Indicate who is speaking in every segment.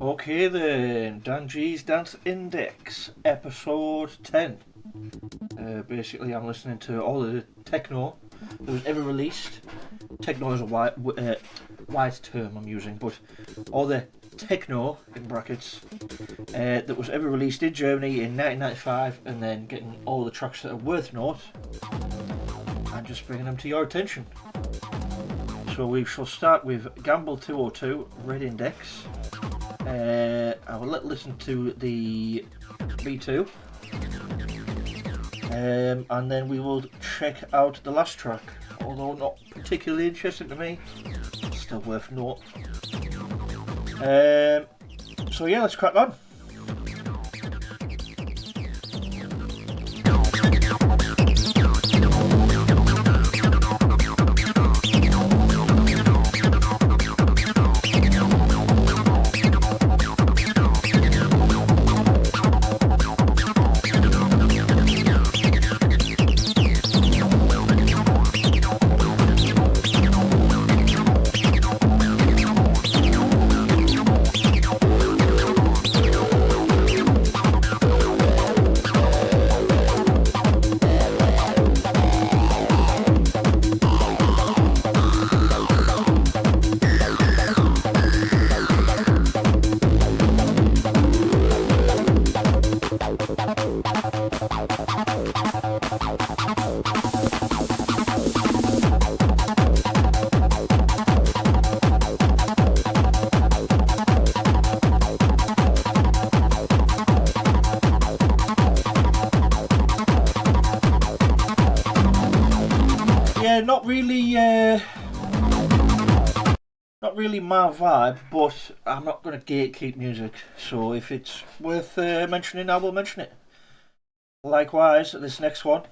Speaker 1: Okay then, Dan G's Dance Index, episode 10. Basically, I'm listening to all the techno that was ever released. Techno is a wide term I'm using, but all the techno, in brackets, that was ever released in Germany in 1995, and then getting all the tracks that are worth note and just bringing them to your attention. So we shall start with Gamble 202, Red Index. I will listen to the B2, and then we will check out the last track, although not particularly interesting to me, still worth note. So yeah, let's crack on. Not really my vibe, but I'm not going to gatekeep music, so if it's worth mentioning, I will mention it. Likewise, this next one,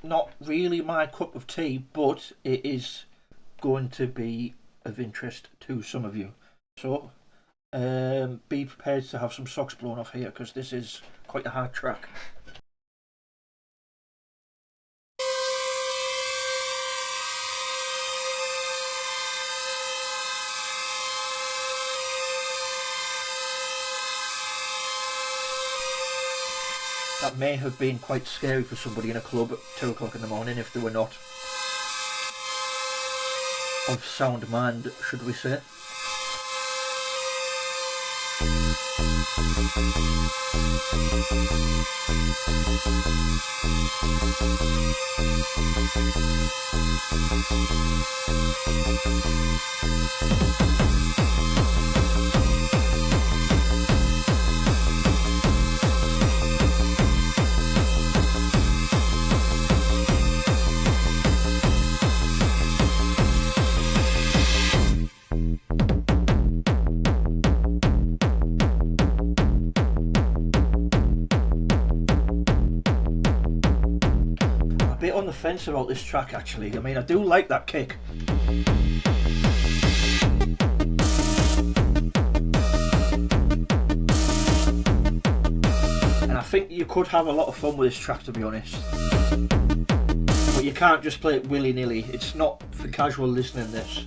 Speaker 1: not really my cup of tea, but it is going to be of interest to some of you. So be prepared to have some socks blown off here, because this is quite a hard track. That may have been quite scary for somebody in a club at 2 o'clock in the morning if they were not of sound mind, should we say. On the fence about this track, actually. I mean, I do like that kick. And I think you could have a lot of fun with this track, to be honest. But you can't just play it willy-nilly. It's not for casual listening, this.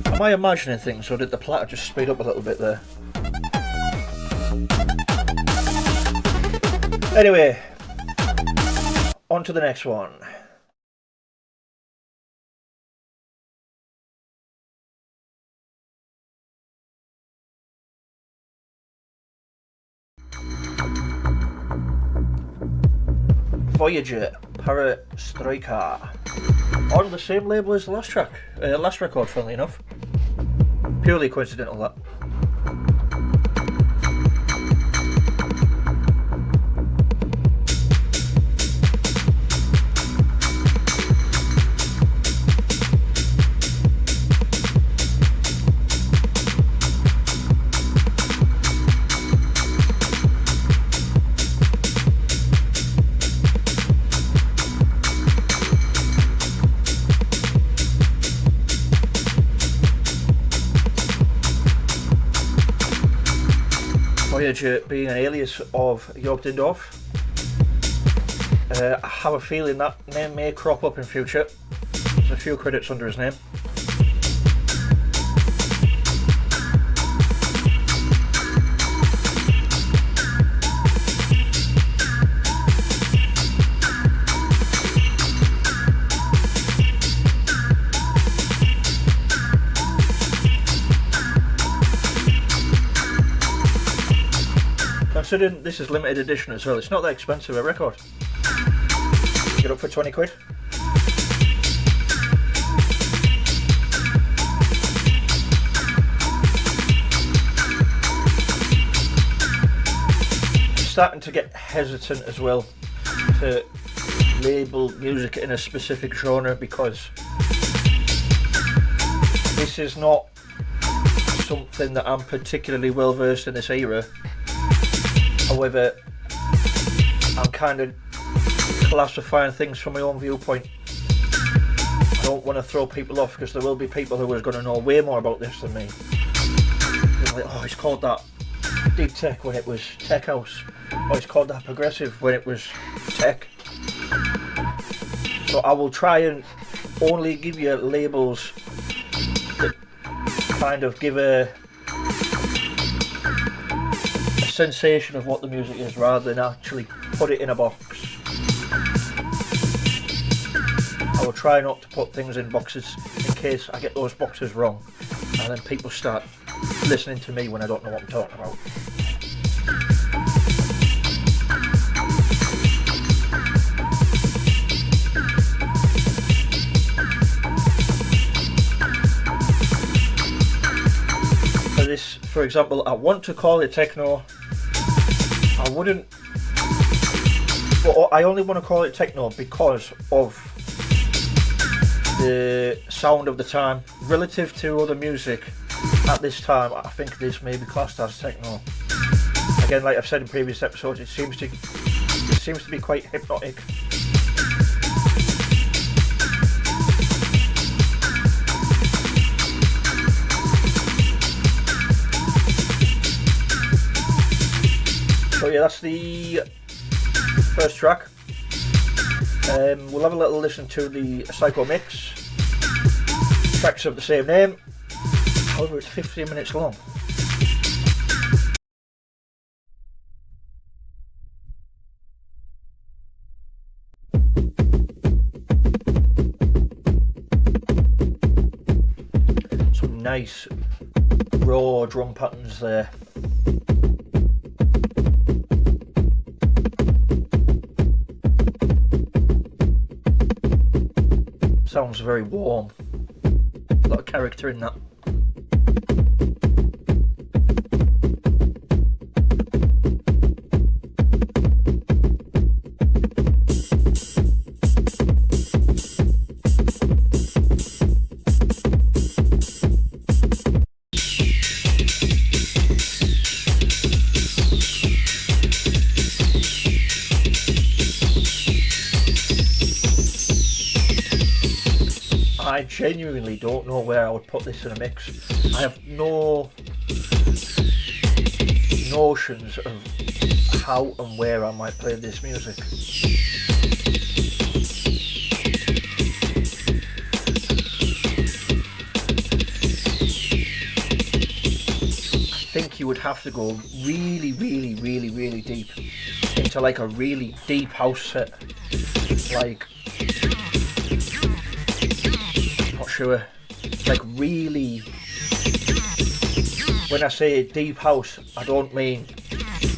Speaker 1: Am I imagining things, or did the platter just speed up a little bit there? Anyway, on to the next one. Voyager, Parastroika, on the same label as the last track, last record, funnily enough. Purely coincidental, that. Voyager being an alias of Job Dindorf. I have a feeling that name may crop up in future. There's a few credits under his name. Considering this is limited edition as well, it's not that expensive a record. Get up for 20 quid. I'm starting to get hesitant as well to label music in a specific genre, because this is not something that I'm particularly well versed in this era. However, I'm kind of classifying things from my own viewpoint. I don't want to throw people off, because there will be people who are going to know way more about this than me. They're like, oh, it's called that deep tech when it was tech house. Oh, it's called that progressive when it was tech. So I will try and only give you labels that kind of give a sensation of what the music is, rather than actually put it in a box. I will try not to put things in boxes in case I get those boxes wrong, and then people start listening to me when I don't know what I'm talking about. For this, for example, I want to call it techno. I wouldn't, but I only want to call it techno because of the sound of the time. Relative to other music at this time, I think this may be classed as techno. Again, like I've said in previous episodes, it seems to be quite hypnotic. So yeah, that's the first track. We'll have a little listen to the Psycho Mix. Tracks of the same name. However, it's 15 minutes long. Some nice raw drum patterns there. Sounds very warm. A lot of character in that. I genuinely don't know where I would put this in a mix. I have no notions of how and where I might play this music. I think you would have to go really deep into like a really deep house set, like, sure, like really, when I say deep house, I don't mean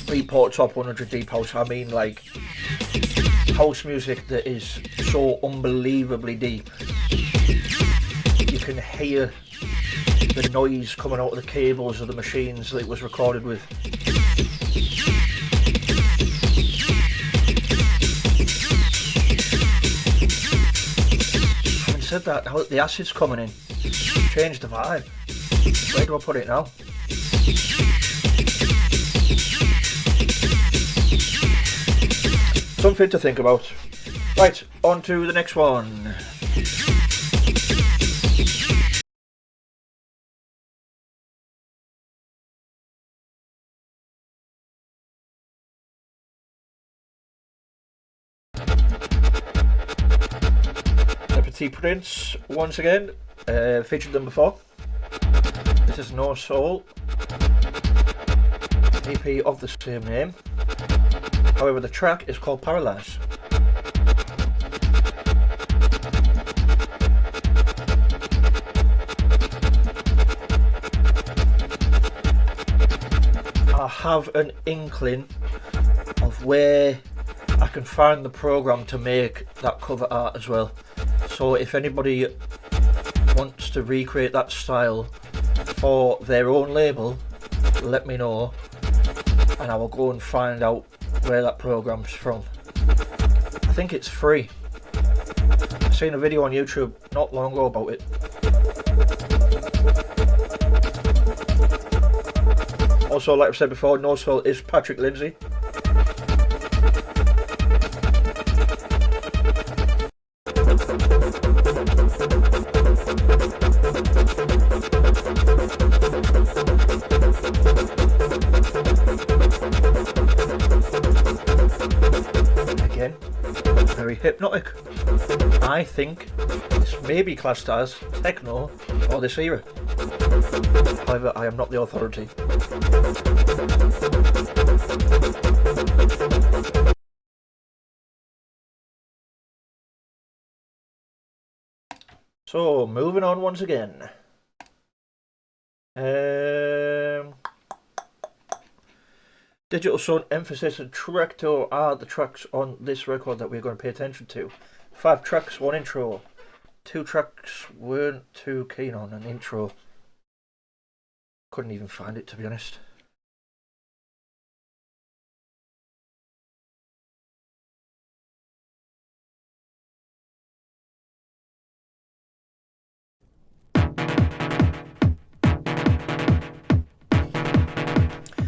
Speaker 1: Beatport Top 100 deep house. I mean like house music that is so unbelievably deep you can hear the noise coming out of the cables of the machines that it was recorded with. Said that, how the acid's coming in, change the vibe. Where do I put it now? Something to think about. Right, on to the next one. Identity Prince once again. Featured them before. This is No Soul, EP of the same name. However, the track is called Paralyze. I have an inkling of where I can find the program to make that cover art as well. So if anybody wants to recreate that style for their own label, let me know and I will go and find out where that program's from. I think it's free. I seen a video on YouTube not long ago about it. Also, like I've said before, No Soul is Patrick Lindsay. Again, very hypnotic. I think this may be classed as techno or this era. However, I am not the authority. So, moving on once again. Digital Sun, Emphasis and Trakto are the tracks on this record that we're going to pay attention to. 5 tracks, 1 intro. 2 tracks weren't too keen on an intro. Couldn't even find it, to be honest.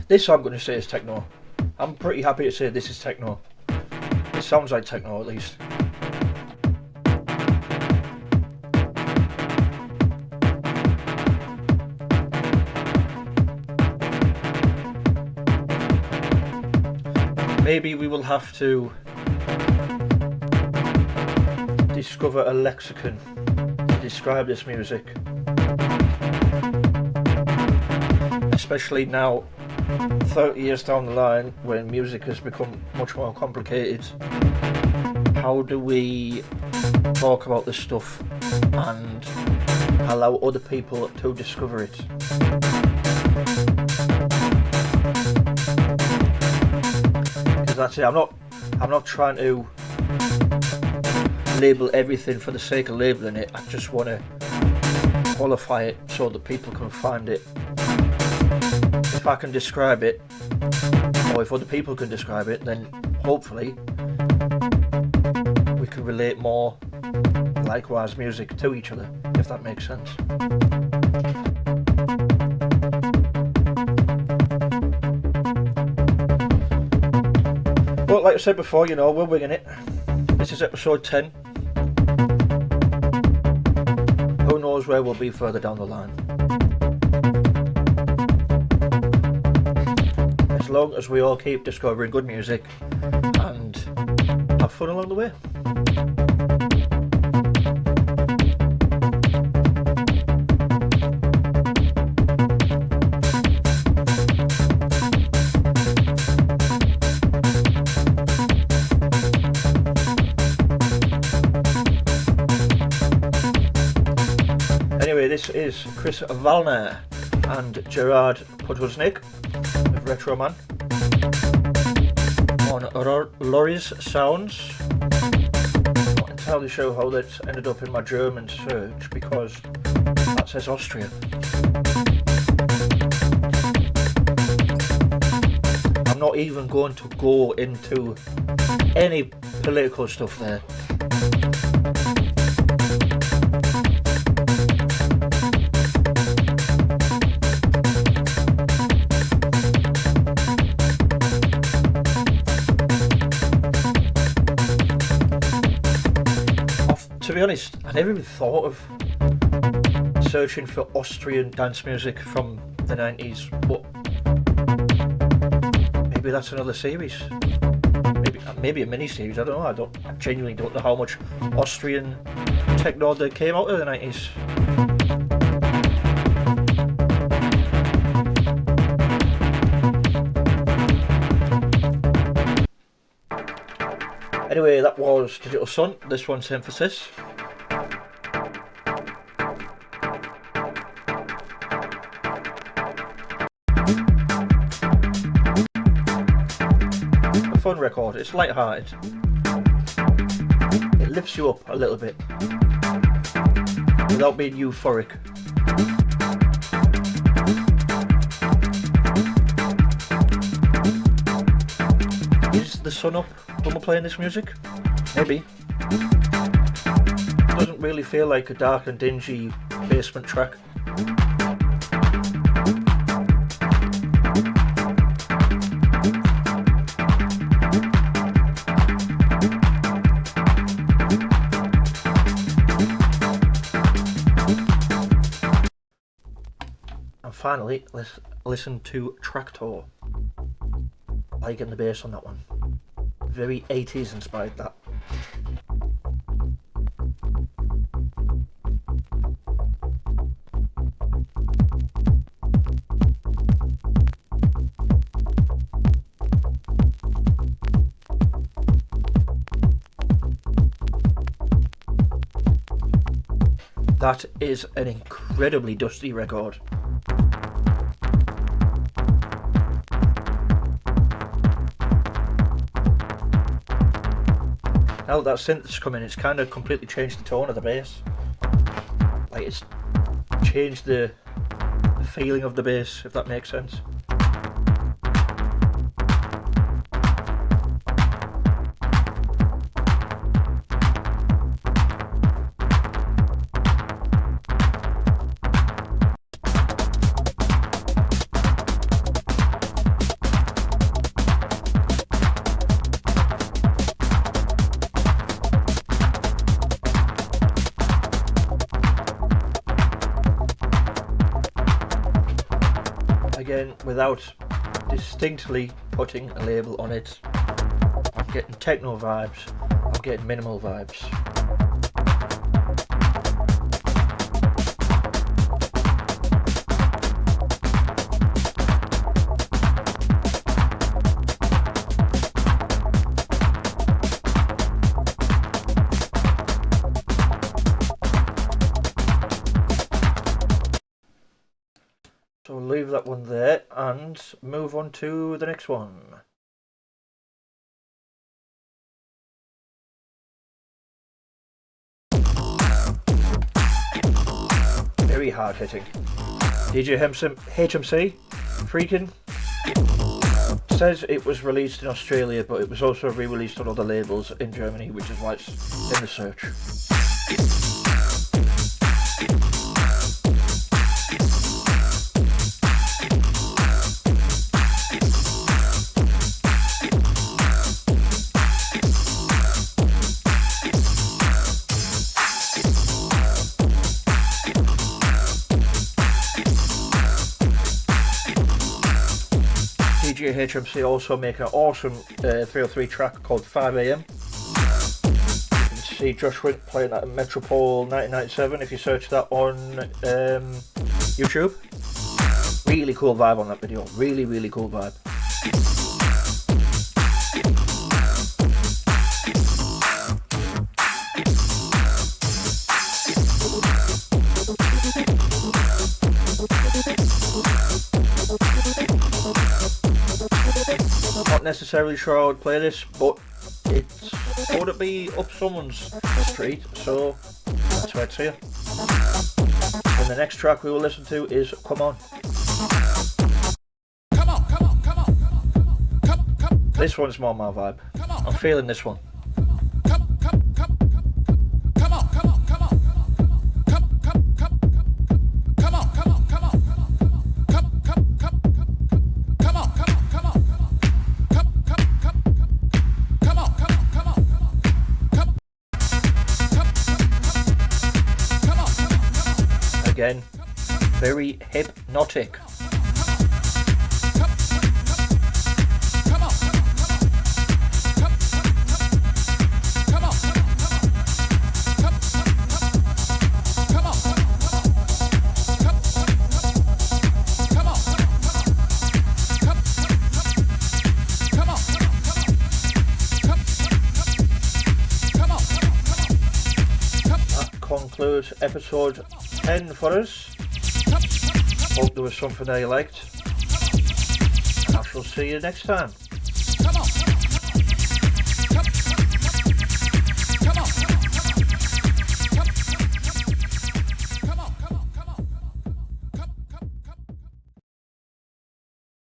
Speaker 1: This I'm going to say is techno. I'm pretty happy to say this is techno. It sounds like techno at least. Maybe we will have to discover a lexicon to describe this music. Especially now, 30 years down the line, when music has become much more complicated. How do we talk about this stuff and allow other people to discover it? Because that's it. I'm not trying to label everything for the sake of labeling it. I just want to qualify it so that people can find it. If I can describe it, or if other people can describe it, then hopefully we can relate more likewise music to each other, if that makes sense. But like I said before, you know, we're winging it. This is episode 10. Who knows where we'll be further down the line. As long as we all keep discovering good music and have fun along the way. Anyway, this is Chris Wallner and Gerard Potuznik of Retro Man on Lori's Sounds. I'm not entirely sure how that ended up in my German search because that says Austria. I'm not even going to go into any political stuff there. To be honest, I never even thought of searching for Austrian dance music from the 90s, but maybe that's another series. maybe a mini-series, I don't know. I genuinely don't know how much Austrian techno that came out of the 90s. Anyway, that was Digital Sun, this one's Synthesis. A fun record, it's light-hearted. It lifts you up a little bit without being euphoric. Is the sun up when we're playing this music? Maybe. It doesn't really feel like a dark and dingy basement track. And finally, let's listen to Trakto. Liking the bass on that one. Very 80s inspired, that. That is an incredibly dusty record. Now that synth's come in, it's kind of completely changed the tone of the bass. Like, it's changed the feeling of the bass, if that makes sense. Again, without distinctly putting a label on it, I'm getting techno vibes, I'm getting minimal vibes. So we'll leave that one there and move on to the next one. Very hard hitting. DJ HMC, Phreakin, says it was released in Australia, but it was also re-released on other labels in Germany, which is why it's in the search. DJ HMC also making an awesome 303 track called 5am. You can see Josh Wink playing that in Metropole 1997 if you search that on YouTube. Really cool vibe on that video, really cool vibe. Not necessarily sure I would play this, but it's going to be up someone's street, so that's why it's here. And the next track we will listen to is Cum On. This one's more my vibe. I'm feeling this one. Again, very hypnotic. was episode 10 for us. Hope there was something there you liked. I shall see you next time.